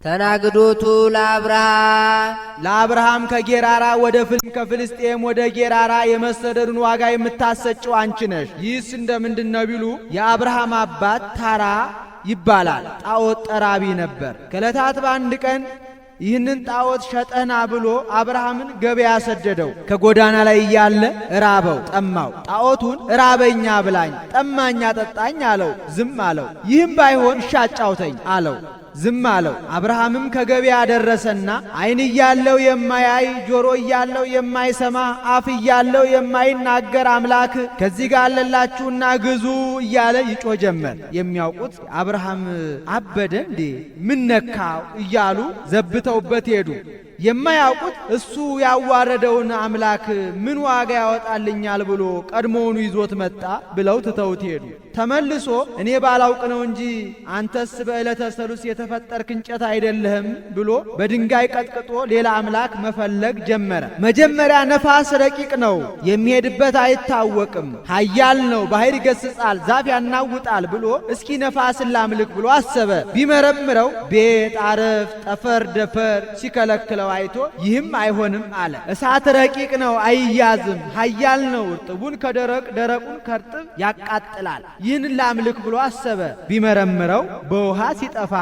ተናግዶቱ ለአብርሃም ከጌራራ ወደ ከፍልስጤም ወደ ጌራራ የመሰደዱን ዋጋ የምታሰጭው አንቺ ነሽ። ይህስ እንደምንድነው ቢሉ የአብርሃም አባት ታራ ይባላል። ጣዖት ጠራቢ ነበር። ከዕለታት በአንድ ቀን ይህንን ጣዖት ሸጠና ብሎ አብርሃምን ገበያ ሰደደው። ከጎዳና ላይ እያለ ራበው፣ ጠማው። ጣዖቱን ራበኛ ብላኝ፣ ጠማኛ ጠጣኝ አለው። ዝም አለው። ይህም ባይሆን ሻጫውተኝ አለው። ዝም አለው። አብርሃምም ከገበያ ደረሰና ዓይን እያለው የማያይ ጆሮ እያለው የማይሰማ አፍ እያለው የማይናገር አምላክ ከዚህ ጋር አለላችሁና ግዙ እያለ ይጮህ ጀመር። የሚያውቁት አብርሃም አበደ እንዴ ምን ነካው እያሉ ዘብተውበት ሄዱ። የማያውቁት እሱ ያዋረደውን አምላክ ምን ዋጋ ያወጣልኛል ብሎ ቀድሞውኑ ይዞት መጣ ብለው ትተውት ሄዱ። ተመልሶ እኔ ባላውቅ ነው እንጂ አንተስ በዕለተ ሰሉስ የተፈጠርክ እንጨት አይደለህም ብሎ በድንጋይ ቀጥቅጦ ሌላ አምላክ መፈለግ ጀመረ። መጀመሪያ ነፋስ ረቂቅ ነው፣ የሚሄድበት አይታወቅም፣ ኃያል ነው፣ ባሕር ይገስጻል፣ ዛፍ ያናውጣል ብሎ እስኪ ነፋስን ላምልክ ብሎ አሰበ። ቢመረምረው ቤት፣ አረፍ፣ ጠፈር፣ ደፈር ሲከለክለው አይቶ ይህም አይሆንም አለ። እሳት ረቂቅ ነው፣ አይያዝም፣ ኃያል ነው፣ እርጥቡን ከደረቅ ደረቁን ከርጥብ ያቃጥላል። ይህንን ላምልክ ብሎ አሰበ። ቢመረምረው በውሃ ሲጠፋ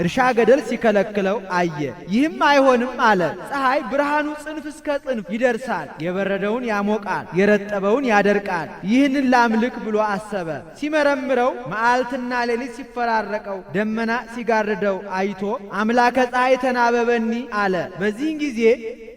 እርሻ ገደል ሲከለክለው አየ። ይህም አይሆንም አለ። ፀሐይ ብርሃኑ ጽንፍ እስከ ጽንፍ ይደርሳል፣ የበረደውን ያሞቃል፣ የረጠበውን ያደርቃል። ይህንን ላምልክ ብሎ አሰበ። ሲመረምረው መዓልትና ሌሊት ሲፈራረቀው ደመና ሲጋርደው አይቶ አምላከ ፀሐይ ተናበበኒ አለ። በዚህን ጊዜ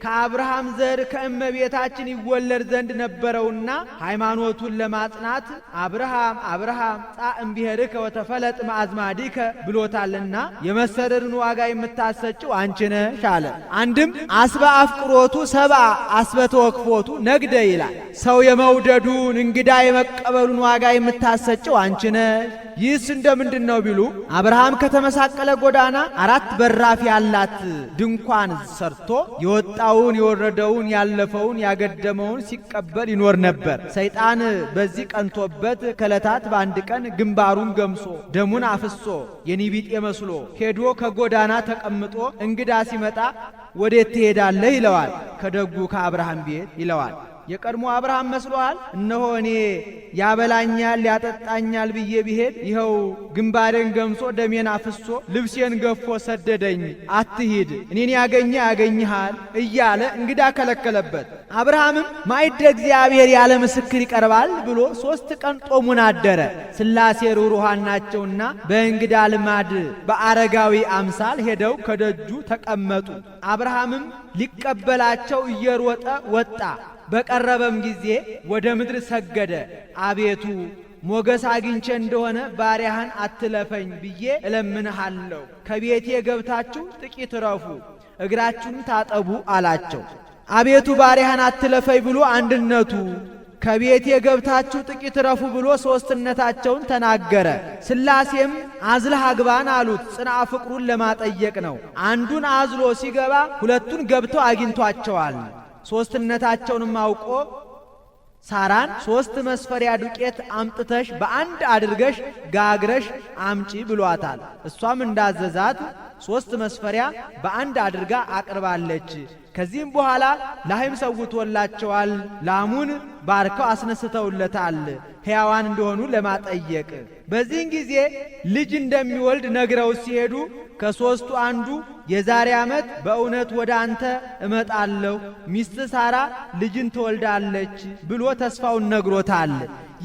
ከአብርሃም ዘር ከእመቤታችን ይወለድ ዘንድ ነበረውና ሃይማኖቱን ለማጽናት አብርሃም አብርሃም ጻእም ብሔርከ ወተፈለጥ ማዕዝማዲከ ብሎታልና የመሰደዱን ዋጋ የምታሰጭው አንቺ ነሽ አለ። አንድም አስበ አፍቅሮቱ ሰብአ አስበ ተወክፎቱ ነግደ ይላል። ሰው የመውደዱን እንግዳ የመቀበሉን ዋጋ የምታሰጭው አንቺ ነሽ። ይህስ እንደምንድን ነው ቢሉ አብርሃም ከተመሳቀለ ጎዳና 4 በራፍ ያላት ድንኳን ሰርቶ የወጣውን የወረደውን ያለፈውን ያገደመውን ሲቀበል ይኖር ነበር። ሰይጣን በዚህ ቀንቶበት ከዕለታት በአንድ ቀን ግንባሩን ገምሶ ደሙን አፍሶ የኒቢጤ መስሎ ሄዶ ከጎዳና ተቀምጦ እንግዳ ሲመጣ ወዴት ትሄዳለህ ይለዋል። ከደጉ ከአብርሃም ቤት ይለዋል። የቀድሞ አብርሃም መስሎሃል? እነሆ እኔ ያበላኛል ያጠጣኛል ብዬ ብሄድ ይኸው ግንባሬን ገምሶ ደሜን አፍሶ ልብሴን ገፎ ሰደደኝ። አትሂድ፣ እኔን ያገኘ ያገኝሃል እያለ እንግዳ ከለከለበት። አብርሃምም ማዕደ እግዚአብሔር ያለ ምስክር ይቀርባል ብሎ 3 ቀን ጦሙን አደረ። ሥላሴ ሩሩሃን ናቸውና በእንግዳ ልማድ በአረጋዊ አምሳል ሄደው ከደጁ ተቀመጡ። አብርሃምም ሊቀበላቸው እየሮጠ ወጣ። በቀረበም ጊዜ ወደ ምድር ሰገደ። አቤቱ ሞገስ አግኝቼ እንደሆነ ባሪያህን አትለፈኝ ብዬ እለምንሃለሁ። ከቤቴ ገብታችሁ ጥቂት ረፉ፣ እግራችሁን ታጠቡ አላቸው። አቤቱ ባሪያህን አትለፈኝ ብሎ አንድነቱ፣ ከቤቴ ገብታችሁ ጥቂት ረፉ ብሎ ሦስትነታቸውን ተናገረ። ሥላሴም አዝለህ አግባን አሉት። ጽንዓ ፍቅሩን ለማጠየቅ ነው። አንዱን አዝሎ ሲገባ 2ቱን ገብተው አግኝቷቸዋል። ሦስትነታቸውንም አውቆ ሳራን 3 መስፈሪያ ዱቄት አምጥተሽ በአንድ አድርገሽ ጋግረሽ አምጪ ብሏታል። እሷም እንዳዘዛት 3 መስፈሪያ በአንድ አድርጋ አቅርባለች። ከዚህም በኋላ ላህም ሰውቶላቸዋል። ላሙን ባርከው አስነስተውለታል፣ ሕያዋን እንደሆኑ ለማጠየቅ። በዚህን ጊዜ ልጅ እንደሚወልድ ነግረው ሲሄዱ ከ3ቱ አንዱ የዛሬ ዓመት በእውነት ወደ አንተ እመጣለሁ፣ ሚስት ሳራ ልጅን ትወልዳለች ብሎ ተስፋውን ነግሮታል።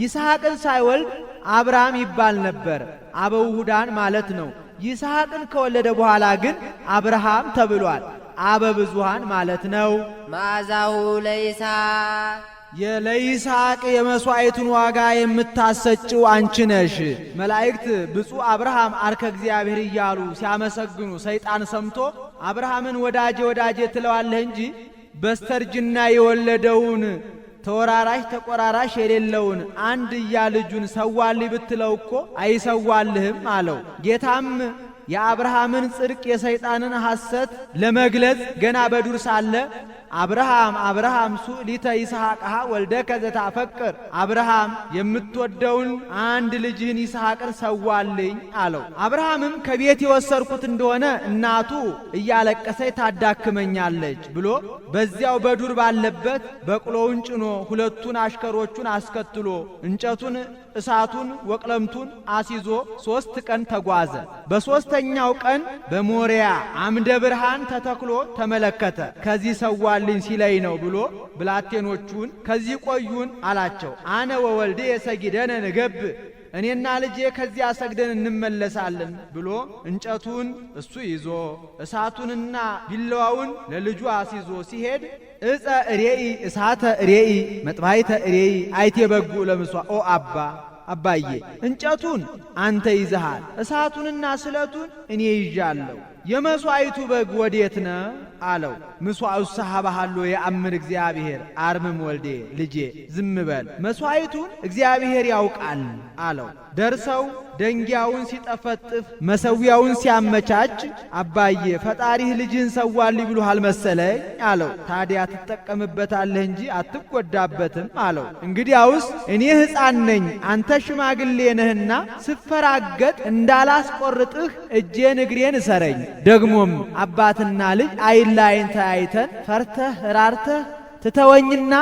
ይስሐቅን ሳይወልድ አብርሃም ይባል ነበር፣ አበውሁዳን ማለት ነው። ይስሐቅን ከወለደ በኋላ ግን አብርሃም ተብሏል። አበ ብዙሃን ማለት ነው። መዓዛሁ ለይስሐቅ ለይስሐቅ የመሥዋዕቱን ዋጋ የምታሰጭው አንቺ ነሽ። መላእክት ብፁዕ አብርሃም አርከ እግዚአብሔር እያሉ ሲያመሰግኑ ሰይጣን ሰምቶ አብርሃምን ወዳጄ ወዳጄ ትለዋለህ እንጂ በስተርጅና የወለደውን ተወራራሽ ተቆራራሽ የሌለውን አንድያ ልጁን ሰዋልኝ ብትለው እኮ አይሰዋልህም አለው። ጌታም የአብርሃምን ጽድቅ የሰይጣንን ሐሰት ለመግለጽ ገና በዱር ሳለ አብርሃም አብርሃም ሱሊተ ይስሐቅሃ ወልደከ ዘታፈቅር፣ አብርሃም የምትወደውን አንድ ልጅህን ይስሐቅን ሰዋልኝ አለው። አብርሃምም ከቤት የወሰድኩት እንደሆነ እናቱ እያለቀሰች ታዳክመኛለች ብሎ በዚያው በዱር ባለበት በቅሎውን ጭኖ ሁለቱን አሽከሮቹን አስከትሎ እንጨቱን እሳቱን ወቅለምቱን አሲዞ 3 ቀን ተጓዘ። በሦስተኛው ቀን በሞሪያ አምደ ብርሃን ተተክሎ ተመለከተ። ከዚህ ሰዋልኝ ሲለይ ነው ብሎ ብላቴኖቹን ከዚህ ቆዩን አላቸው። አነ ወወልዴ የሰጊደነ ንገብ፣ እኔና ልጄ ከዚያ ሰግደን እንመለሳለን ብሎ እንጨቱን እሱ ይዞ እሳቱንና ቢላዋውን ለልጁ አሲዞ ሲሄድ እፀ እሬኢ እሳተ እሬኢ መጥባይተ እሬኢ አይቴ በጉ ለምሷ ኦ አባዬ እንጨቱን አንተ ይዘሃል፣ እሳቱንና ስለቱን እኔ ይዣለሁ። የመሥዋዕቱ በግ ወዴት ነው አለው። ምሥዋዕቱ ሰሃባሃሎ የአምን እግዚአብሔር አርምም ወልዴ ልጄ ዝም በል መሥዋዕቱን እግዚአብሔር ያውቃል አለው። ደርሰው ደንጊያውን ሲጠፈጥፍ መሠዊያውን ሲያመቻች አባዬ ፈጣሪህ ልጅህን ሰዋልኝ ብሎሃል መሰለኝ አለው። ታዲያ ትጠቀምበታለህ እንጂ አትጎዳበትም አለው። እንግዲያውስ እኔ ሕፃን ነኝ አንተ ሽማግሌ ነህና ስፈራገጥ እንዳላስቆርጥህ እጄን እግሬን እሰረኝ። ደግሞም አባትና ልጅ አይን ላይን ተያይተን ፈርተህ ራርተህ ትተወኝና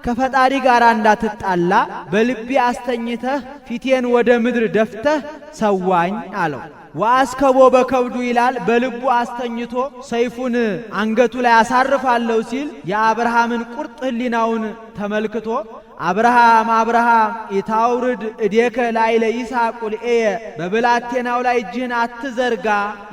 ከፈጣሪ ጋር እንዳትጣላ በልቤ አስተኝተህ ፊቴን ወደ ምድር ደፍተህ ሰዋኝ አለው። ወአስከቦ በከብዱ ይላል። በልቡ አስተኝቶ ሰይፉን አንገቱ ላይ አሳርፋለሁ ሲል የአብርሃምን ቁርጥ ሕሊናውን ተመልክቶ አብርሃም አብርሃም ኢታውርድ እዴከ ላዕለ ይስሐቅ ቁልኤየ፣ በብላቴናው ላይ እጅህን አትዘርጋ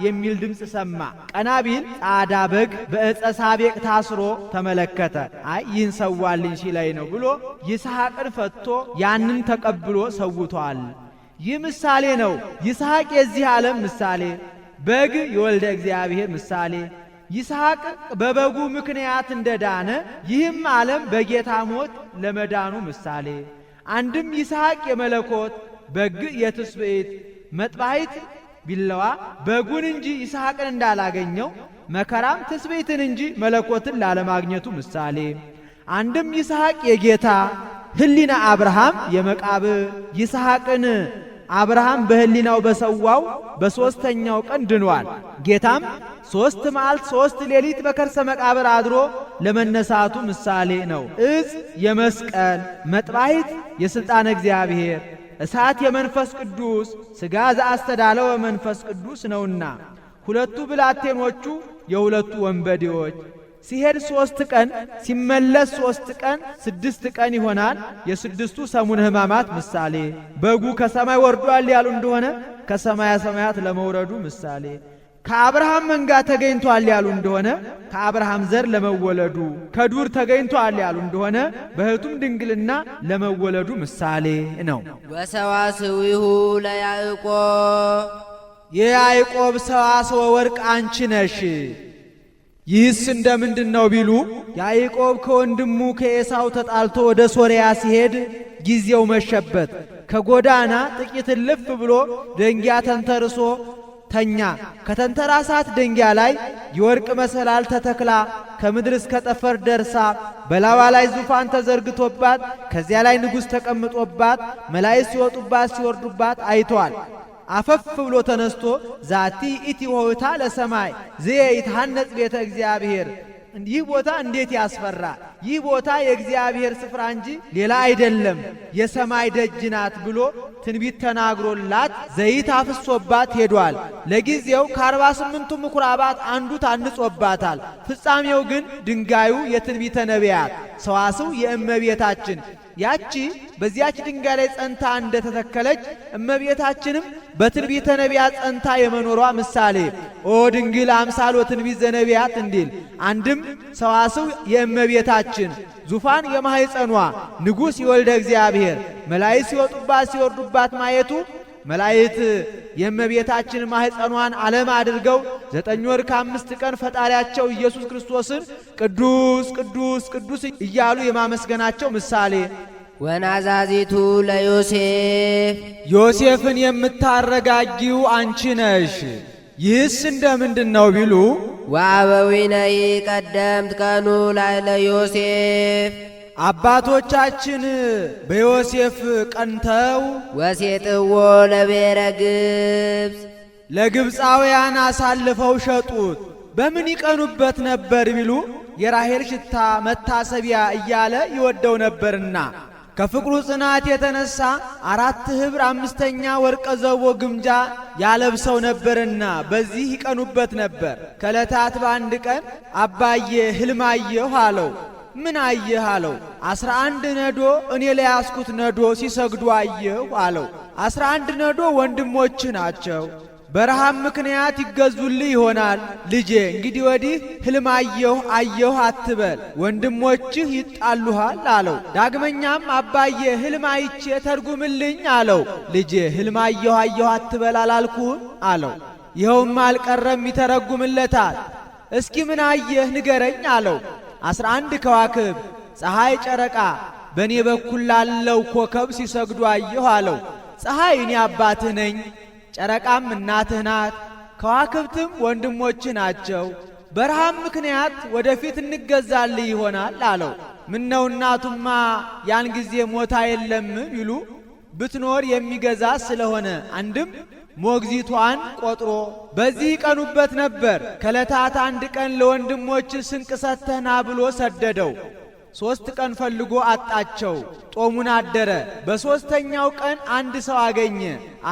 የሚል ድምፅ ሰማ። ቀና ቢል ጻዕዳ በግ በዕፀ ሳቤቅ ታስሮ ተመለከተ። አይ ይህን ሰዋልኝ ሲለኝ ነው ብሎ ይስሐቅን ፈትቶ ያንን ተቀብሎ ሰውቷል። ይህ ምሳሌ ነው። ይስሐቅ የዚህ ዓለም ምሳሌ፣ በግ የወልደ እግዚአብሔር ምሳሌ። ይስሐቅ በበጉ ምክንያት እንደዳነ ይህም ዓለም በጌታ ሞት ለመዳኑ ምሳሌ። አንድም ይስሐቅ የመለኮት በግ የትስብእት መጥባሕት ቢለዋ በጉን እንጂ ይስሐቅን እንዳላገኘው መከራም ትስብእትን እንጂ መለኮትን ላለማግኘቱ ምሳሌ። አንድም ይስሐቅ የጌታ ሕሊና አብርሃም የመቃብር ይስሐቅን አብርሃም በሕሊናው በሰዋው በሦስተኛው ቀን ድኗል። ጌታም 3 መዓልት 3 ሌሊት በከርሰ መቃብር አድሮ ለመነሳቱ ምሳሌ ነው። ዕፅ የመስቀል መጥባሕት የሥልጣነ እግዚአብሔር እሳት የመንፈስ ቅዱስ ሥጋ ዘአስተዳለወ መንፈስ ቅዱስ ነውና ሁለቱ ብላቴኖቹ የሁለቱ ወንበዴዎች ሲሄድ 3 ቀን ሲመለስ 3 ቀን 6 ቀን ይሆናል። የ6ቱ ሰሙነ ሕማማት ምሳሌ። በጉ ከሰማይ ወርዷል ያሉ እንደሆነ ከሰማያ ሰማያት ለመውረዱ ምሳሌ። ከአብርሃም መንጋ ተገኝቷል ያሉ እንደሆነ ከአብርሃም ዘር ለመወለዱ፣ ከዱር ተገኝቷል ያሉ እንደሆነ በሕቱም ድንግልና ለመወለዱ ምሳሌ ነው። ወሰዋስዊሁ ለያዕቆብ የያዕቆብ ሰዋስወ ወርቅ አንቺ ነሽ። ይህስ እንደምንድን ነው ቢሉ ያዕቆብ ከወንድሙ ከኤሳው ተጣልቶ ወደ ሶርያ ሲሄድ ጊዜው መሸበት። ከጎዳና ጥቂት እልፍ ብሎ ደንጊያ ተንተርሶ ተኛ። ከተንተራሳት ደንጊያ ላይ የወርቅ መሰላል ተተክላ ከምድር እስከ ጠፈር ደርሳ በላዋ ላይ ዙፋን ተዘርግቶባት ከዚያ ላይ ንጉሥ ተቀምጦባት መላእክት ሲወጡባት ሲወርዱባት አይቷል። አፈፍ ብሎ ተነስቶ ዛቲ ኢቲ ወህታ ለሰማይ ዘየ ይትሐነጽ ቤተ እግዚአብሔር፣ ይህ ቦታ እንዴት ያስፈራ! ይህ ቦታ የእግዚአብሔር ስፍራ እንጂ ሌላ አይደለም፣ የሰማይ ደጅ ናት ብሎ ትንቢት ተናግሮላት ዘይት አፍሶባት ሄዷል። ለጊዜው ከ48ቱ ምኵራባት አንዱ ታንጾባታል። ፍጻሜው ግን ድንጋዩ የትንቢተ ነቢያት ሰዋስው የእመቤታችን ያቺ በዚያች ድንጋይ ላይ ጸንታ እንደተተከለች እመቤታችንም በትንቢተ ነቢያት ጸንታ የመኖሯ ምሳሌ ኦ ድንግል አምሳሎ ትንቢት ዘነቢያት እንዲል። አንድም ሰዋስው የእመቤታችን ዙፋን የማኅፀኗ ንጉሥ የወልደ እግዚአብሔር መላእክት ሲወጡባት ሲወርዱባት ማየቱ መላእክት የእመቤታችን ማኅፀኗን ዓለም አድርገው 9 ወር ከ5 ቀን ፈጣሪያቸው ኢየሱስ ክርስቶስን ቅዱስ ቅዱስ ቅዱስ እያሉ የማመስገናቸው ምሳሌ። ወናዛዚቱ ለዮሴፍ ዮሴፍን የምታረጋጊው አንቺ ነሽ። ይህስ እንደምንድን ነው ቢሉ ወአበዊነሂ ቀደምት ቀኑ ላዕለ ዮሴፍ አባቶቻችን በዮሴፍ ቀንተው ወሴጥዎ ለብሔረ ግብፅ ለግብፃውያን አሳልፈው ሸጡት። በምን ይቀኑበት ነበር ቢሉ የራሔል ሽታ መታሰቢያ እያለ ይወደው ነበርና ከፍቅሩ ጽናት የተነሳ 4 ኅብር 5ኛ ወርቀ ዘቦ ግምጃ ያለብሰው ነበርና በዚህ ይቀኑበት ነበር። ከዕለታት በአንድ ቀን አባዬ ሕልም አየሁ አለው። ምን አየህ አለው። 11 ነዶ እኔ ላይ ያስኩት ነዶ ሲሰግዱ አየሁ አለው። 11 ነዶ ወንድሞች ናቸው። በረሃብ ምክንያት ይገዙልህ ይሆናል። ልጄ እንግዲህ ወዲህ ሕልም አየሁ አትበል፣ ወንድሞችህ ይጣሉሃል አለው። ዳግመኛም አባዬ ሕልም አይቼ ተርጉምልኝ አለው። ልጄ ሕልም አየሁ አትበል አላልኩህም አለው። ይኸውም አልቀረም ይተረጉምለታል። እስኪ ምን አየህ ንገረኝ አለው። 11 ከዋክብ ፀሐይ፣ ጨረቃ በእኔ በኩል ላለው ኮከብ ሲሰግዱ አየሁ አለው። ፀሐይ እኔ አባትህ ነኝ፣ ጨረቃም እናትህ ናት፣ ከዋክብትም ወንድሞችህ ናቸው። በረሃብ ምክንያት ወደፊት እንገዛልህ ይሆናል አለው። ምነው እናቱማ ያን ጊዜ ሞታ የለም ቢሉ ብትኖር የሚገዛ ስለሆነ አንድም ሞግዚቷን ቆጥሮ በዚህ ይቀኑበት ነበር። ከዕለታት አንድ ቀን ለወንድሞች ስንቅ ሰጥተህና ብሎ ሰደደው። 3 ቀን ፈልጎ አጣቸው። ጦሙን አደረ። በ3ኛው ቀን አንድ ሰው አገኘ።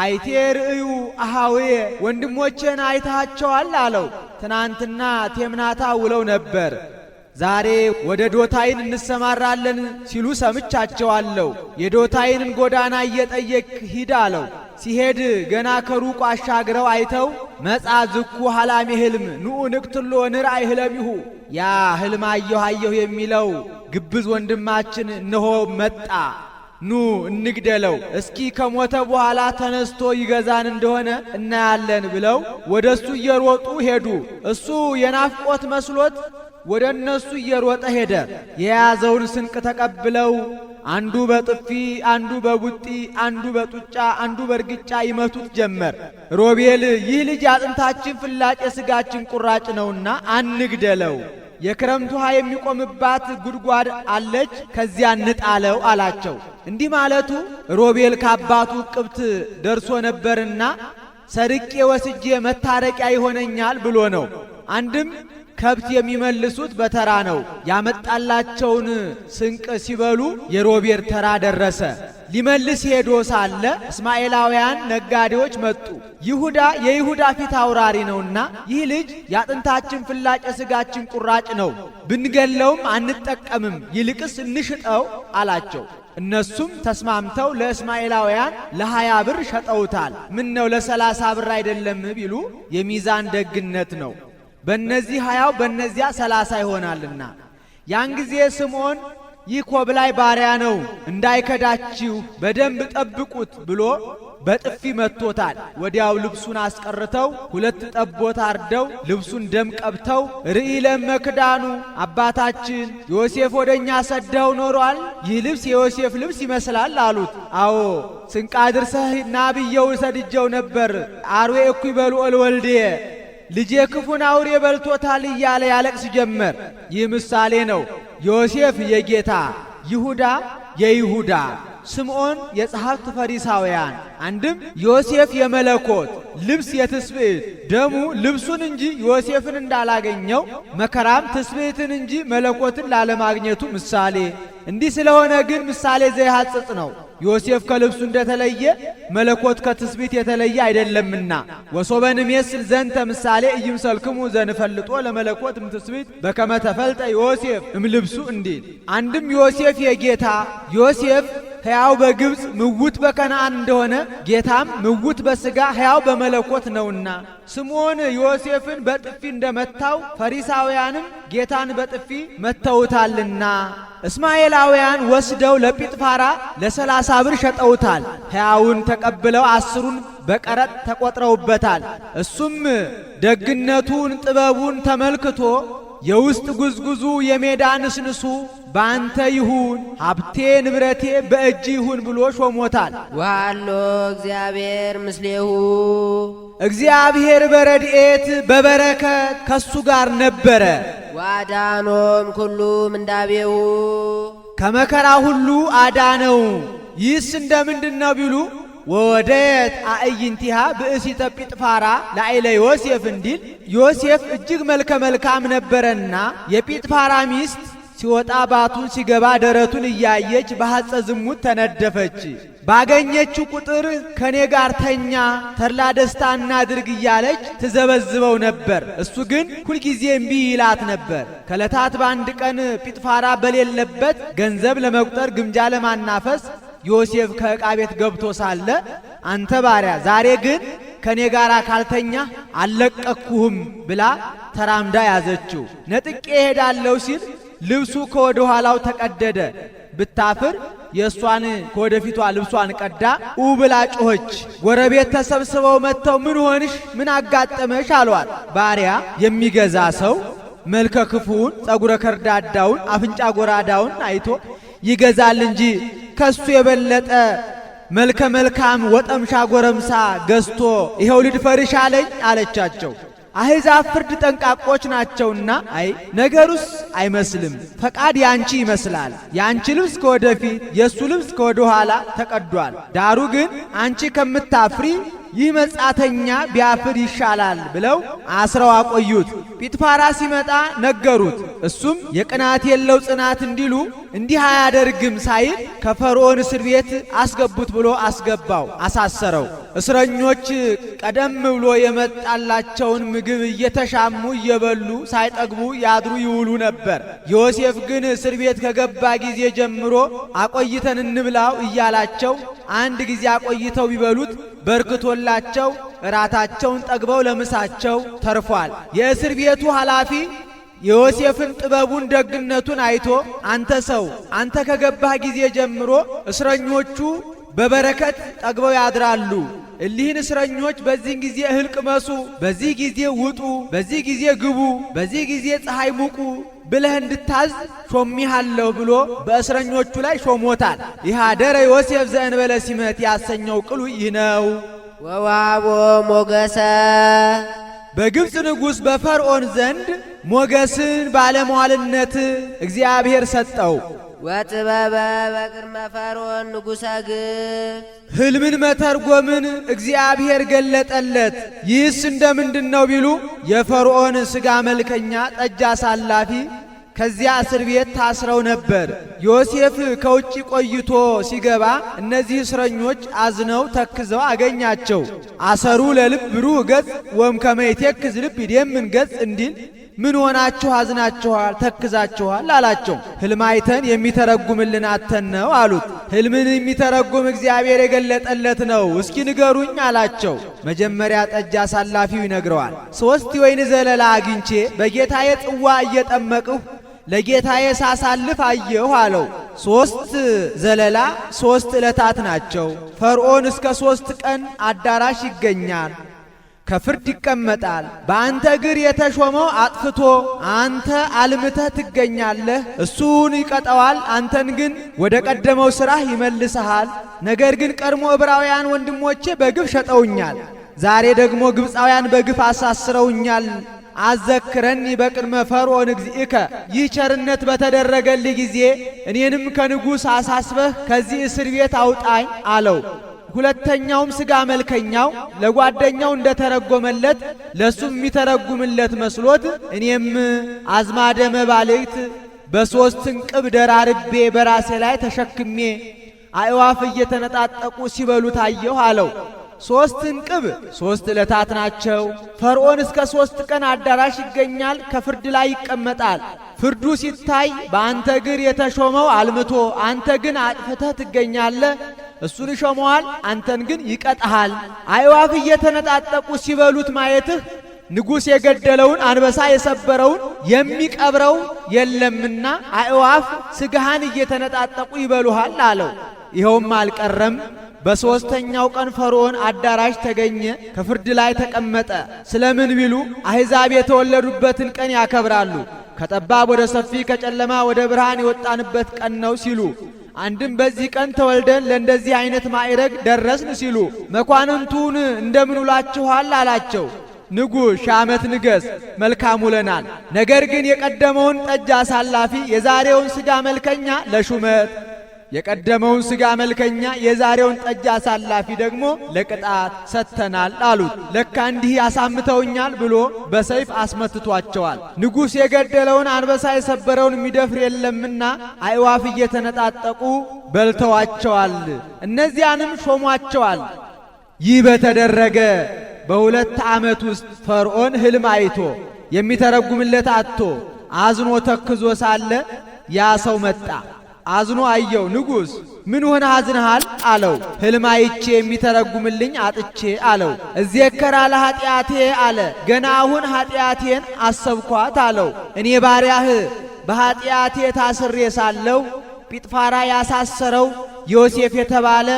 አይቴ ርእዩ አሃውየ ወንድሞቼን አይታቸዋል አለው። ትናንትና ቴምናታ ውለው ነበር፣ ዛሬ ወደ ዶታይን እንሰማራለን ሲሉ ሰምቻቸዋለሁ። የዶታይንን ጎዳና እየጠየቅ ሂድ አለው። ሲሄድ ገና ከሩቁ አሻግረው አይተው መጻ ዝኩ ሐላሜ ሕልም ንዑ ንቅትሎ ንርአይ ሕለሚሁ ያ ሕልም አየሁ የሚለው ግብዝ ወንድማችን እነሆ መጣ፣ ኑ እንግደለው፣ እስኪ ከሞተ በኋላ ተነስቶ ይገዛን እንደሆነ እናያለን ብለው ወደሱ እየሮጡ ሄዱ። እሱ የናፍቆት መስሎት ወደ እነሱ እየሮጠ ሄደ። የያዘውን ስንቅ ተቀብለው አንዱ በጥፊ አንዱ በቡጢ አንዱ በጡጫ አንዱ በርግጫ ይመቱት ጀመር። ሮቤል ይህ ልጅ አጥንታችን ፍላጭ የሥጋችን ቁራጭ ነውና አንግደለው፣ የክረምት ውሃ የሚቆምባት ጉድጓድ አለች፣ ከዚያ እንጣለው አላቸው። እንዲህ ማለቱ ሮቤል ከአባቱ ቅብት ደርሶ ነበርና ሰርቄ ወስጄ መታረቂያ ይሆነኛል ብሎ ነው። አንድም ከብት የሚመልሱት በተራ ነው። ያመጣላቸውን ስንቅ ሲበሉ የሮቤል ተራ ደረሰ። ሊመልስ ሄዶ ሳለ እስማኤላውያን ነጋዴዎች መጡ። ይሁዳ የይሁዳ ፊት አውራሪ ነውና ይህ ልጅ የአጥንታችን ፍላጭ የሥጋችን ቁራጭ ነው፣ ብንገለውም አንጠቀምም፣ ይልቅስ እንሽጠው አላቸው። እነሱም ተስማምተው ለእስማኤላውያን ለ20 ብር ሸጠውታል። ምን ነው ለ30 ብር አይደለም ቢሉ የሚዛን ደግነት ነው። በእነዚህ 20 በእነዚያ 30 ይሆናልና። ያን ጊዜ ስምዖን ይህ ኮብላይ ባሪያ ነው፣ እንዳይከዳችሁ በደንብ ጠብቁት ብሎ በጥፊ መቶታል። ወዲያው ልብሱን አስቀርተው 2 ጠቦት አርደው ልብሱን ደም ቀብተው ርኢ ለመክዳኑ አባታችን ዮሴፍ ወደኛ ሰደው ኖሯል፣ ይህ ልብስ የዮሴፍ ልብስ ይመስላል አሉት። አዎ ስንቅ አድርሰህ ና ብየው ሰድጀው ነበር። አርዌ እኩይ በልዑል ወልድየ ልጄ ክፉን አውሬ በልቶታል እያለ ያለቅስ ጀመር። ይህ ምሳሌ ነው። ዮሴፍ የጌታ ይሁዳ የይሁዳ ስምዖን የጸሐፍት ፈሪሳውያን። አንድም ዮሴፍ የመለኮት ልብስ የትስብእት ደሙ ልብሱን እንጂ ዮሴፍን እንዳላገኘው መከራም ትስብእትን እንጂ መለኮትን ላለማግኘቱ ምሳሌ። እንዲህ ስለሆነ ግን ምሳሌ ዘይሐጽጽ ነው። ዮሴፍ ከልብሱ እንደተለየ መለኮት ከትስብእት የተለየ አይደለምና ወሶበን ሜስል ዘንተ ምሳሌ ኢይምሰልክሙ ዘንፈልጦ ለመለኮት እምትስብእት በከመ ተፈልጠ ዮሴፍ እምልብሱ እንዲል። አንድም ዮሴፍ የጌታ ዮሴፍ ሕያው በግብፅ ምውት በከነዓን እንደሆነ ጌታም ምውት በሥጋ ሕያው በመለኮት ነውና ስምዖን ዮሴፍን በጥፊ እንደመታው ፈሪሳውያንም ጌታን በጥፊ መተውታልና እስማኤላውያን ወስደው ለጲጥፋራ ለ30 ብር ሸጠውታል። ሕያውን ተቀብለው 10ሩን በቀረጥ ተቆጥረውበታል። እሱም ደግነቱን ጥበቡን ተመልክቶ የውስጥ ጉዝጉዙ የሜዳ ንስንሱ ባንተ ይሁን፣ ሀብቴ ንብረቴ በእጅ ይሁን ብሎ ሾሞታል። ወሃሎ እግዚአብሔር ምስሌሁ እግዚአብሔር በረድኤት በበረከት ከሱ ጋር ነበረ። ዋዳኖም ኩሉ ምንዳቤሁ ከመከራ ሁሉ አዳነው። ይህስ እንደምንድነው ቢሉ ወወደት አዕይንቲሃ ብእሲተ ጲጥፋራ ላዕለ ዮሴፍ እንዲል ዮሴፍ እጅግ መልከ መልካም ነበረና የጲጥፋራ ሚስት ሲወጣ ባቱን ሲገባ ደረቱን እያየች በሐጸ ዝሙት ተነደፈች። ባገኘችው ቁጥር ከኔ ጋር ተኛ፣ ተድላ ደስታ እናድርግ እያለች ትዘበዝበው ነበር። እሱ ግን ሁልጊዜ እምቢ ይላት ነበር። ከዕለታት በአንድ ቀን ጲጥፋራ በሌለበት ገንዘብ ለመቁጠር ግምጃ ለማናፈስ ዮሴፍ ከዕቃ ቤት ገብቶ ሳለ አንተ ባሪያ ዛሬ ግን ከኔ ጋር ካልተኛ አልለቀቅሁም ብላ ተራምዳ ያዘችው። ነጥቄ እሄዳለሁ ሲል ልብሱ ከወደ ኋላው ተቀደደ። ብታፍር የእሷን ከወደፊቷ ልብሷን ቀዳ ብላ ጮኸች። ጎረቤት ተሰብስበው መጥተው ምን ሆንሽ ምን አጋጠመሽ አሏት። ባሪያ የሚገዛ ሰው መልከ ክፉውን ጸጉረ ከርዳዳውን አፍንጫ ጎራዳውን አይቶ ይገዛል እንጂ ከሱ የበለጠ መልከ መልካም ወጠምሻ ጎረምሳ ገዝቶ ይኸው ልድፈርሽ አለኝ አለቻቸው። አሕዛብ ፍርድ ጠንቃቆች ናቸውና አይ ነገሩስ አይመስልም፣ ፈቃድ ያንቺ ይመስላል። ያንቺ ልብስ ከወደፊት የእሱ ልብስ ከወደ ኋላ ተቀዷል። ዳሩ ግን አንቺ ከምታፍሪ ይህ መጻተኛ ቢያፍር ይሻላል ብለው አስረው አቆዩት። ጲጥፋራ ሲመጣ ነገሩት። እሱም የቅናት የለው ጽናት እንዲሉ እንዲህ አያደርግም ሳይል ከፈርዖን እስር ቤት አስገቡት ብሎ አስገባው፣ አሳሰረው። እስረኞች ቀደም ብሎ የመጣላቸውን ምግብ እየተሻሙ እየበሉ ሳይጠግቡ ያድሩ ይውሉ ነበር። ዮሴፍ ግን እስር ቤት ከገባ ጊዜ ጀምሮ አቆይተን እንብላው እያላቸው አንድ ጊዜ አቆይተው ቢበሉት በርክቶላቸው እራታቸውን ጠግበው ለምሳቸው ተርፏል። የእስር ቤቱ ኃላፊ የዮሴፍን ጥበቡን ደግነቱን አይቶ አንተ ሰው አንተ ከገባህ ጊዜ ጀምሮ እስረኞቹ በበረከት ጠግበው ያድራሉ። እሊህን እስረኞች በዚህ ጊዜ እህል ቅመሱ፣ በዚህ ጊዜ ውጡ፣ በዚህ ጊዜ ግቡ፣ በዚህ ጊዜ ፀሐይ ሙቁ ብለህ እንድታዝ ሾሚሃለሁ ብሎ በእስረኞቹ ላይ ሾሞታል። ይሃደረ ዮሴፍ ዘእንበለ ሲመት ያሰኘው ቅሉ ይህ ነው። ወዋቦ ሞገሰ በግብፅ ንጉሥ በፈርዖን ዘንድ ሞገስን ባለሟልነት እግዚአብሔር ሰጠው። ወጥበበ በቅድመ ፈርዖን ንጉሠ ግብፅ ሕልምን መተርጎምን እግዚአብሔር ገለጠለት። ይህስ እንደምንድነው ቢሉ የፈርዖን ሥጋ መልከኛ ጠጅ አሳላፊ ከዚያ እስር ቤት ታስረው ነበር። ዮሴፍ ከውጭ ቆይቶ ሲገባ እነዚህ እስረኞች አዝነው ተክዘው አገኛቸው። አሰሩ ለልብ ብሩህ ገጽ ወም ከመይቴክዝ ልብ ይደምን ገጽ እንዲል ምን ሆናችሁ አዝናችኋል ተክዛችኋል አላቸው። ሕልም አይተን የሚተረጉምልን አተን ነው አሉት። ሕልምን የሚተረጉም እግዚአብሔር የገለጠለት ነው፣ እስኪ ንገሩኝ አላቸው። መጀመሪያ ጠጅ አሳላፊው ይነግረዋል። 3 የወይን ዘለላ አግኝቼ በጌታዬ ጽዋ እየጠመቅሁ ለጌታዬ ሳሳልፍ አየሁ አለው። 3 ዘለላ 3 ዕለታት ናቸው። ፈርዖን እስከ 3 ቀን አዳራሽ ይገኛል፣ ከፍርድ ይቀመጣል። በአንተ እግር የተሾመው አጥፍቶ አንተ አልምተህ ትገኛለህ። እሱን ይቀጠዋል፣ አንተን ግን ወደ ቀደመው ሥራህ ይመልስሃል። ነገር ግን ቀድሞ ዕብራውያን ወንድሞቼ በግፍ ሸጠውኛል፣ ዛሬ ደግሞ ግብፃውያን በግፍ አሳስረውኛል። አዘክረኒ በቅድመ ፈርዖን እግዚእከ፣ ይህ ቸርነት በተደረገልህ ጊዜ እኔንም ከንጉሥ አሳስበህ ከዚህ እስር ቤት አውጣኝ አለው። ሁለተኛውም ሥጋ መልከኛው ለጓደኛው እንደተረጎመለት ለሱም የሚተረጉምለት መስሎት እኔም አዝማደ መባልዕት በ3 እንቅብ ደራርቤ በራሴ ላይ ተሸክሜ አዕዋፍ እየተነጣጠቁ ሲበሉ ታየሁ አለው። 3 እንቅብ 3 ዕለታት ናቸው። ፈርዖን እስከ 3 ቀን አዳራሽ ይገኛል፣ ከፍርድ ላይ ይቀመጣል። ፍርዱ ሲታይ በአንተ እግር የተሾመው አልምቶ አንተ ግን አጥፍተህ ትገኛለህ። እሱን ይሾመዋል፣ አንተን ግን ይቀጣሃል። አዕዋፍ እየተነጣጠቁ ሲበሉት ማየትህ ንጉሥ የገደለውን አንበሳ የሰበረውን የሚቀብረው የለምና አዕዋፍ ሥጋህን እየተነጣጠቁ ይበሉሃል አለው። ይኸውም አልቀረም። በ3ኛው ቀን ፈርዖን አዳራሽ ተገኘ፣ ከፍርድ ላይ ተቀመጠ። ስለምን ቢሉ አሕዛብ የተወለዱበትን ቀን ያከብራሉ። ከጠባብ ወደ ሰፊ ከጨለማ ወደ ብርሃን የወጣንበት ቀን ነው ሲሉ፣ አንድም በዚህ ቀን ተወልደን ለእንደዚህ አይነት ማዕረግ ደረስን ሲሉ፣ መኳንንቱን እንደምን ውላችኋል አላቸው። ንጉሥ ሺህ ዓመት ንገስ፣ መልካም ውለናል። ነገር ግን የቀደመውን ጠጅ አሳላፊ የዛሬውን ሥጋ መልከኛ ለሹመት የቀደመውን ሥጋ መልከኛ የዛሬውን ጠጅ አሳላፊ ደግሞ ለቅጣት ሰጥተናል አሉት። ለካ እንዲህ ያሳምተውኛል ብሎ በሰይፍ አስመትቷቸዋል። ንጉሥ የገደለውን አንበሳ የሰበረውን የሚደፍር የለምና አዕዋፍ እየተነጣጠቁ በልተዋቸዋል። እነዚያንም ሾሟቸዋል። ይህ በተደረገ በ2 ዓመት ውስጥ ፈርዖን ሕልም አይቶ የሚተረጉምለት አጥቶ አዝኖ ተክዞ ሳለ ያ ሰው መጣ። አዝኖ አየው። ንጉሥ ምን ሆነ አዝነሃል አለው። ሕልም አይቼ የሚተረጉምልኝ አጥቼ አለው። እዜከራ ለኃጢአቴ አለ። ገና አሁን ኃጢአቴን አሰብኳት አለው። እኔ ባሪያህ በኃጢአቴ ታስሬ ሳለው ጲጥፋራ ያሳሰረው ዮሴፍ የተባለ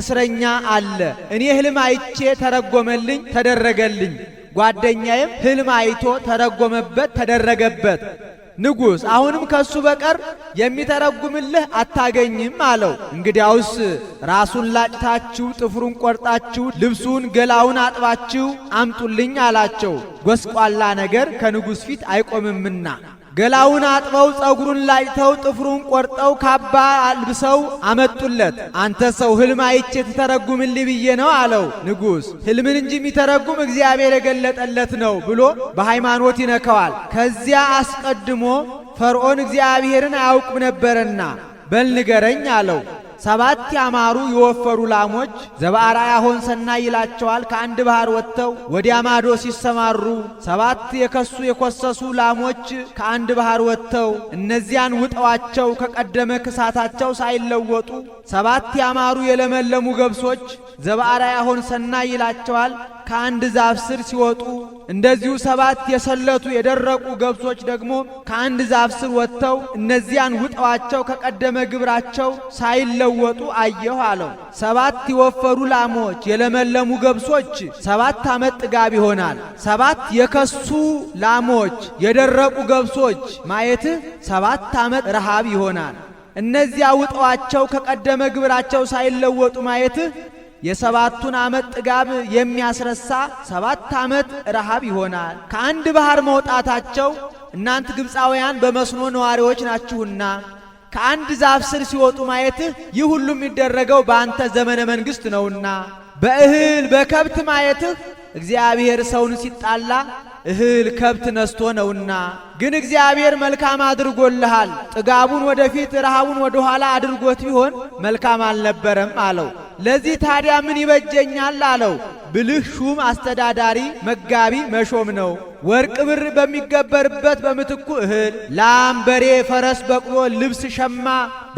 እስረኛ አለ። እኔ ሕልም አይቼ ተረጎመልኝ፣ ተደረገልኝ። ጓደኛዬም ሕልም አይቶ ተረጎመበት፣ ተደረገበት። ንጉሥ አሁንም ከሱ በቀር የሚተረጉምልህ አታገኝም አለው። እንግዲያውስ ራሱን ላጭታችሁ፣ ጥፍሩን ቆርጣችሁ፣ ልብሱን ገላውን አጥባችሁ አምጡልኝ አላቸው። ጎስቋላ ነገር ከንጉሥ ፊት አይቆምምና ገላውን አጥበው ጸጉሩን ላጭተው ጥፍሩን ቆርጠው ካባ አልብሰው አመጡለት። አንተ ሰው ሕልም አይቼ ትተረጉምልኝ ብዬ ነው አለው። ንጉሥ ሕልምን እንጂ የሚተረጉም እግዚአብሔር የገለጠለት ነው ብሎ በሃይማኖት ይነከዋል። ከዚያ አስቀድሞ ፈርዖን እግዚአብሔርን አያውቅም ነበርና በል ንገረኝ አለው። 7 ያማሩ የወፈሩ ላሞች ዘበአርአያ ሆንሰና ይላቸዋል ከአንድ ባህር ወጥተው ወዲያ ማዶ ሲሰማሩ 7 የከሱ የኮሰሱ ላሞች ከአንድ ባህር ወጥተው እነዚያን ውጠዋቸው ከቀደመ ክሳታቸው ሳይለወጡ 7 ያማሩ የለመለሙ ገብሶች ዘበአርአያ ሆንሰና ይላቸዋል ከአንድ ዛፍ ስር ሲወጡ እንደዚሁ 7 የሰለቱ የደረቁ ገብሶች ደግሞ ከአንድ ዛፍ ስር ወጥተው እነዚያን ውጠዋቸው ከቀደመ ግብራቸው ሳይለወጡ አየሁ አለው። 7 የወፈሩ ላሞች የለመለሙ ገብሶች 7 ዓመት ጥጋብ ይሆናል። 7 የከሱ ላሞች የደረቁ ገብሶች ማየትህ 7 ዓመት ረሃብ ይሆናል። እነዚያ ውጠዋቸው ከቀደመ ግብራቸው ሳይለወጡ ማየትህ የ7ቱን ዓመት ጥጋብ የሚያስረሳ 7 ዓመት ረሃብ ይሆናል። ከአንድ ባህር መውጣታቸው እናንት ግብፃውያን በመስኖ ነዋሪዎች ናችሁና ከአንድ ዛፍ ስር ሲወጡ ማየትህ ይህ ሁሉ የሚደረገው በአንተ ዘመነ መንግሥት ነውና በእህል በከብት ማየትህ እግዚአብሔር ሰውን ሲጣላ እህል ከብት ነስቶ ነውና ግን እግዚአብሔር መልካም አድርጎልሃል። ጥጋቡን ወደፊት ረሃቡን ወደ ኋላ አድርጎት ቢሆን መልካም አልነበረም አለው። ለዚህ ታዲያ ምን ይበጀኛል አለው። ብልህ ሹም አስተዳዳሪ መጋቢ መሾም ነው። ወርቅ ብር በሚገበርበት በምትኩ እህል፣ ላም በሬ ፈረስ በቅሎ ልብስ ሸማ